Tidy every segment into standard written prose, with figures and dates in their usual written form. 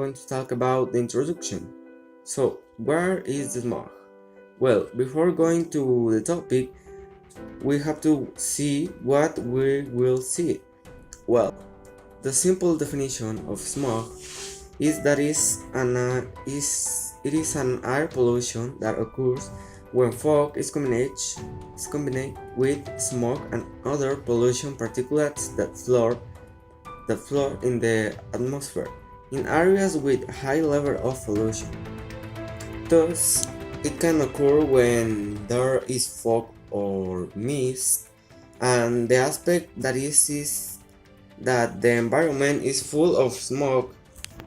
going to talk about the introduction. So, where is the smog? Well, before going to the topic, we have to see what we will see. Well, the simple definition of smog is that it is an air pollution that occurs when fog is combined with smoke and other pollution particulates that float in the atmosphere in areas with high level of pollution. Thus, it can occur when there is fog or mist, and the aspect that is that the environment is full of smoke,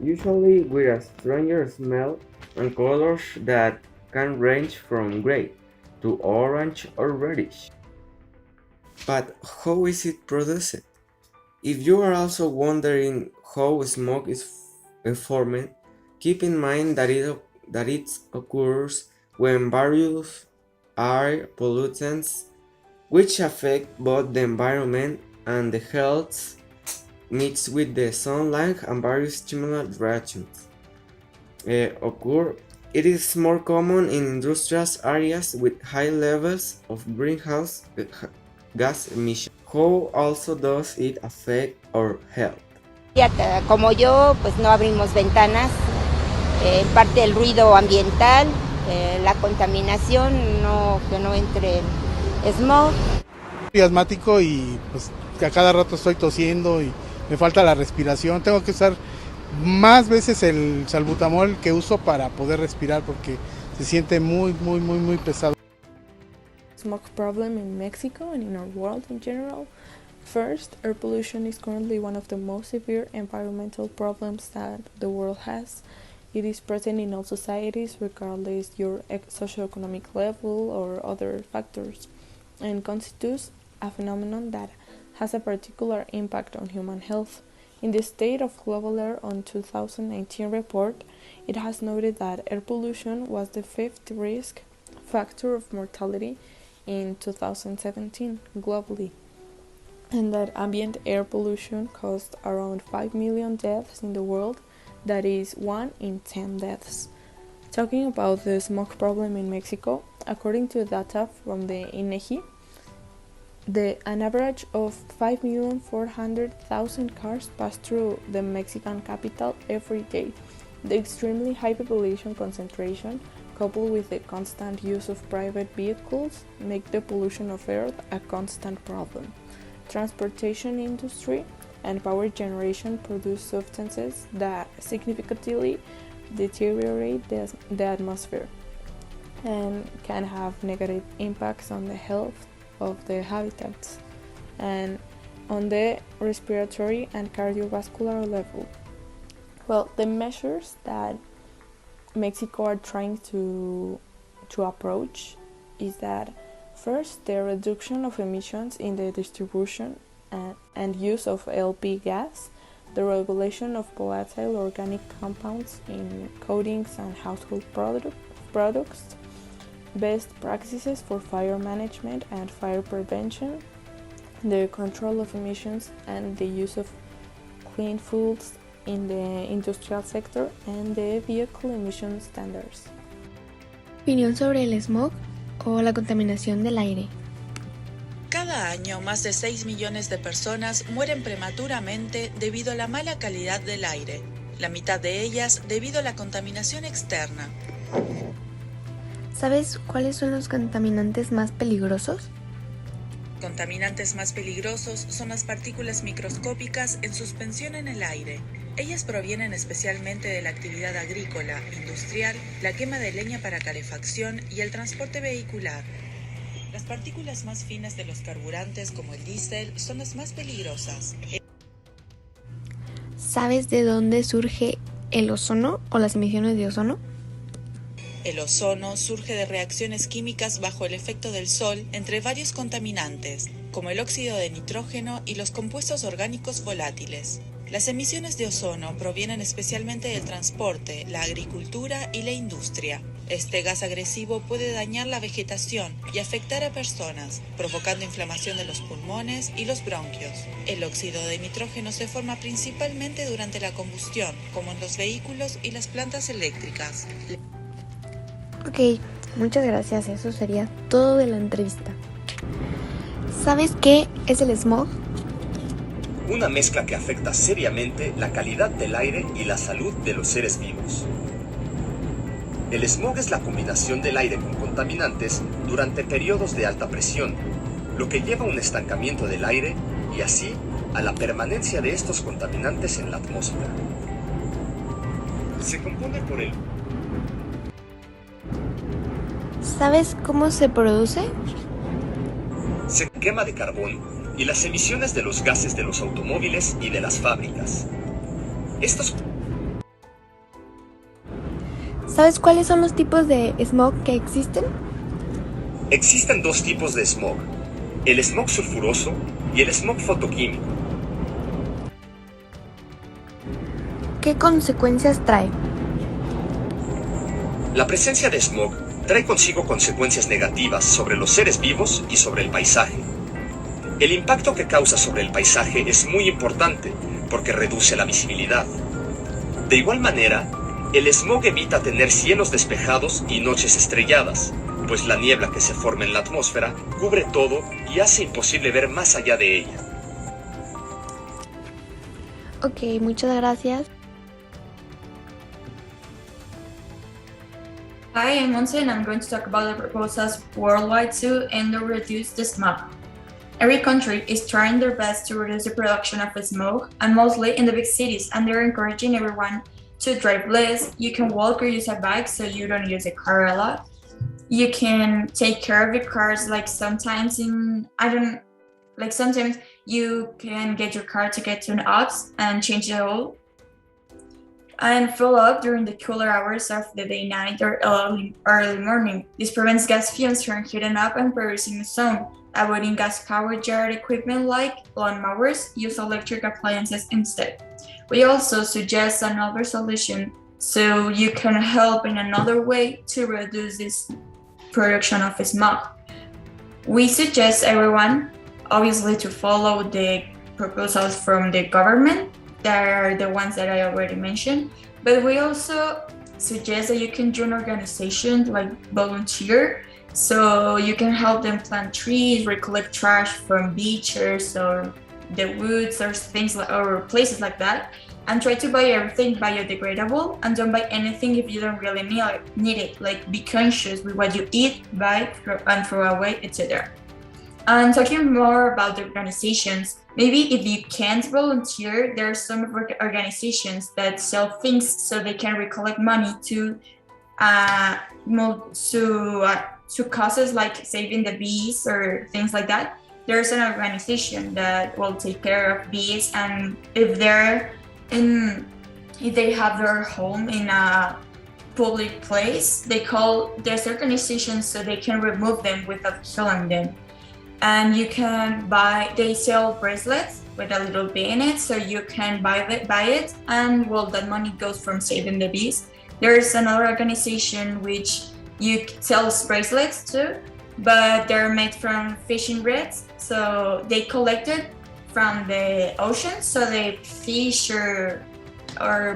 usually with a stranger smell and colors that can range from gray to orange or reddish. But how is it produced? If you are also wondering how smoke is formed, keep in mind that it occurs when various air pollutants which affect both the environment and the health mix with the sunlight and various stimulant reactions occur. It is more common in industrial areas with high levels of greenhouse gas emission. How also does it affect our health? Como yo, pues no abrimos ventanas, parte del ruido ambiental, la contaminación, que no entre el smog. Soy asmático y pues a cada rato estoy tosiendo y me falta la respiración. Tengo que usar más veces el salbutamol que uso para poder respirar porque se siente muy pesado. Smog problem in Mexico and in our world in general. First, air pollution is currently one of the most severe environmental problems that the world has. It is present in all societies, regardless your socioeconomic level or other factors, and constitutes a phenomenon that has a particular impact on human health. In the State of Global Air on 2019 report, it has noted that air pollution was the fifth risk factor of mortality in 2017 globally, and that ambient air pollution caused around 5 million deaths in the world, that is 1 in 10 deaths. Talking about the smog problem in Mexico, according to data from the INEGI, an average of 5,400,000 cars pass through the Mexican capital every day. The extremely high population concentration, coupled with the constant use of private vehicles, make the pollution of air a constant problem. Transportation industry and power generation produce substances that significantly deteriorate the atmosphere and can have negative impacts on the health of the habitats and on the respiratory and cardiovascular level. Well, the measures that Mexico are trying to approach is that first, the reduction of emissions in the distribution and use of LP gas, the regulation of volatile organic compounds in coatings and household products, best practices for fire management and fire prevention, the control of emissions and the use of clean fuels in the industrial sector, and the vehicle emission standards. Opinión sobre el smog o la contaminación del aire. Cada año, más de 6 millones de personas mueren prematuramente debido a la mala calidad del aire, la mitad de ellas debido a la contaminación externa. ¿Sabes cuáles son los contaminantes más peligrosos? Contaminantes más peligrosos son las partículas microscópicas en suspensión en el aire. Ellas provienen especialmente de la actividad agrícola, industrial, la quema de leña para calefacción y el transporte vehicular. Las partículas más finas de los carburantes, como el diésel, son las más peligrosas. ¿Sabes de dónde surge el ozono o las emisiones de ozono? El ozono surge de reacciones químicas bajo el efecto del sol entre varios contaminantes, como el óxido de nitrógeno y los compuestos orgánicos volátiles. Las emisiones de ozono provienen especialmente del transporte, la agricultura y la industria. Este gas agresivo puede dañar la vegetación y afectar a personas, provocando inflamación de los pulmones y los bronquios. El óxido de nitrógeno se forma principalmente durante la combustión, como en los vehículos y las plantas eléctricas. Ok, muchas gracias. Eso sería todo de la entrevista. ¿Sabes qué es el smog? Una mezcla que afecta seriamente la calidad del aire y la salud de los seres vivos. El smog es la combinación del aire con contaminantes durante periodos de alta presión, lo que lleva a un estancamiento del aire y así a la permanencia de estos contaminantes en la atmósfera. Se compone por el... ¿Sabes cómo se produce? Se quema de carbón y las emisiones de los gases de los automóviles y de las fábricas. Estos... ¿Sabes cuáles son los tipos de smog que existen? Existen dos tipos de smog, el smog sulfuroso y el smog fotoquímico. ¿Qué consecuencias trae? La presencia de smog trae consigo consecuencias negativas sobre los seres vivos y sobre el paisaje. El impacto que causa sobre el paisaje es muy importante porque reduce la visibilidad. De igual manera, el smog evita tener cielos despejados y noches estrelladas, pues la niebla que se forma en la atmósfera cubre todo y hace imposible ver más allá de ella. Ok, muchas gracias. Hi, I'm Monse and I'm going to talk about the proposals worldwide to end or reduce the smog. Every country is trying their best to reduce the production of smoke, and mostly in the big cities, and they're encouraging everyone to drive less. You can walk or use a bike so you don't use a car a lot. You can take care of your cars, like sometimes sometimes you can get your car to get tuned up and change the oil and fill up during the cooler hours of the day, night, or early morning. This prevents gas fumes from heating up and producing smoke. Avoiding gas-powered yard equipment like lawnmowers, use electric appliances instead. We also suggest another solution so you can help in another way to reduce this production of smog. We suggest everyone, obviously, to follow the proposals from the government. That are the ones that I already mentioned. But we also suggest that you can join organizations like volunteer, so you can help them plant trees, recollect trash from beaches or the woods or things like, or places like that, and try to buy everything biodegradable and don't buy anything if you don't really need it. Like, be conscious with what you eat, buy, and throw away, etc. And talking more about the organizations, maybe if you can't volunteer, there are some organizations that sell things so they can recollect money to causes like saving the bees or things like that. There's an organization that will take care of bees, and if they have their home in a public place, they call this organization so they can remove them without killing them. And you can they sell bracelets with a little bee in it, so you can buy it, and well, that money goes from saving the bees. There's another organization which sells bracelets too, but they're made from fishing rods, so they collect it from the ocean, so they fish or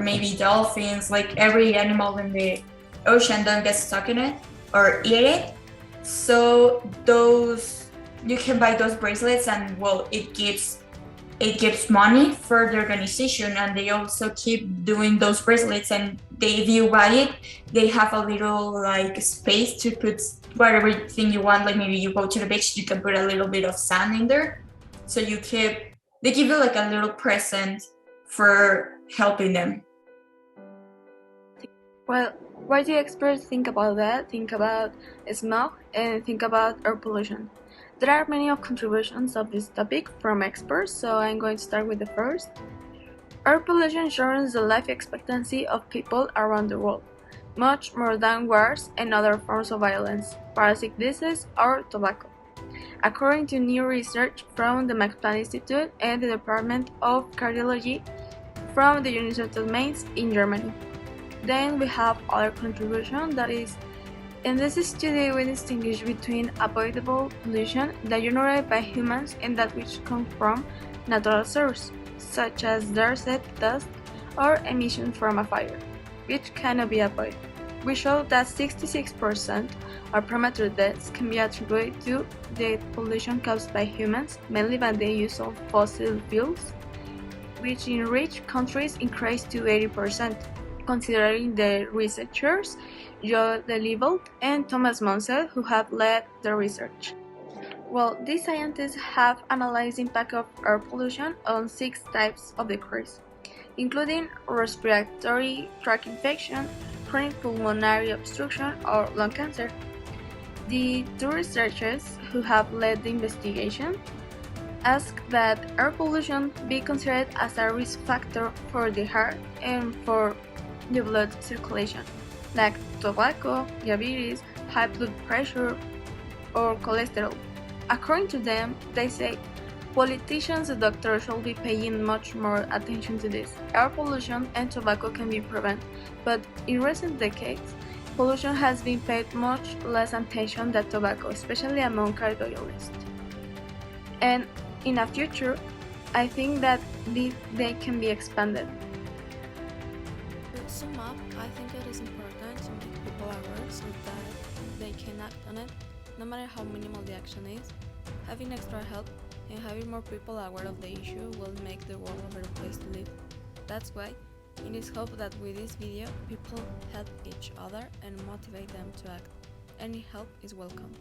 maybe dolphins, like every animal in the ocean don't get stuck in it or eat it. So you can buy those bracelets, and well, it gives money for the organization, and they also keep doing those bracelets. And if you buy it, they have a little like space to put whatever thing you want. Like maybe you go to the beach, you can put a little bit of sand in there. So they give you like a little present for helping them. Well, what do experts think about that? Think about smog and think about air pollution. There are many contributions of this topic from experts, so I'm going to start with the first. Air pollution shortens the life expectancy of people around the world, much more than wars and other forms of violence, parasitic disease, or tobacco, according to new research from the Max Planck Institute and the Department of Cardiology from the University of Mainz in Germany. Then we have other contribution, that is In this study, we distinguish between avoidable pollution that generated by humans and that which comes from natural sources, such as dirt, dust, or emission from a fire, which cannot be avoided. We show that 66% of premature deaths can be attributed to the pollution caused by humans, mainly by the use of fossil fuels, which in rich countries increased to 80%, considering the researchers Joe DeLevold and Thomas Munsell who have led the research. Well, these scientists have analyzed the impact of air pollution on 6 types of decrease, including respiratory tract infection, chronic pulmonary obstruction, or lung cancer. The 2 researchers who have led the investigation ask that air pollution be considered as a risk factor for the heart and for the blood circulation, like tobacco, diabetes, high blood pressure, or cholesterol. According to them, they say politicians and doctors should be paying much more attention to this. Air pollution and tobacco can be prevented, but in recent decades, pollution has been paid much less attention than tobacco, especially among cardiologists. And in the future, I think that they can be expanded. To sum up, I think it is important to make people aware so that they can act on it, no matter how minimal the action is. Having extra help and having more people aware of the issue will make the world a better place to live. That's why it is hoped that with this video, people help each other and motivate them to act. Any help is welcome.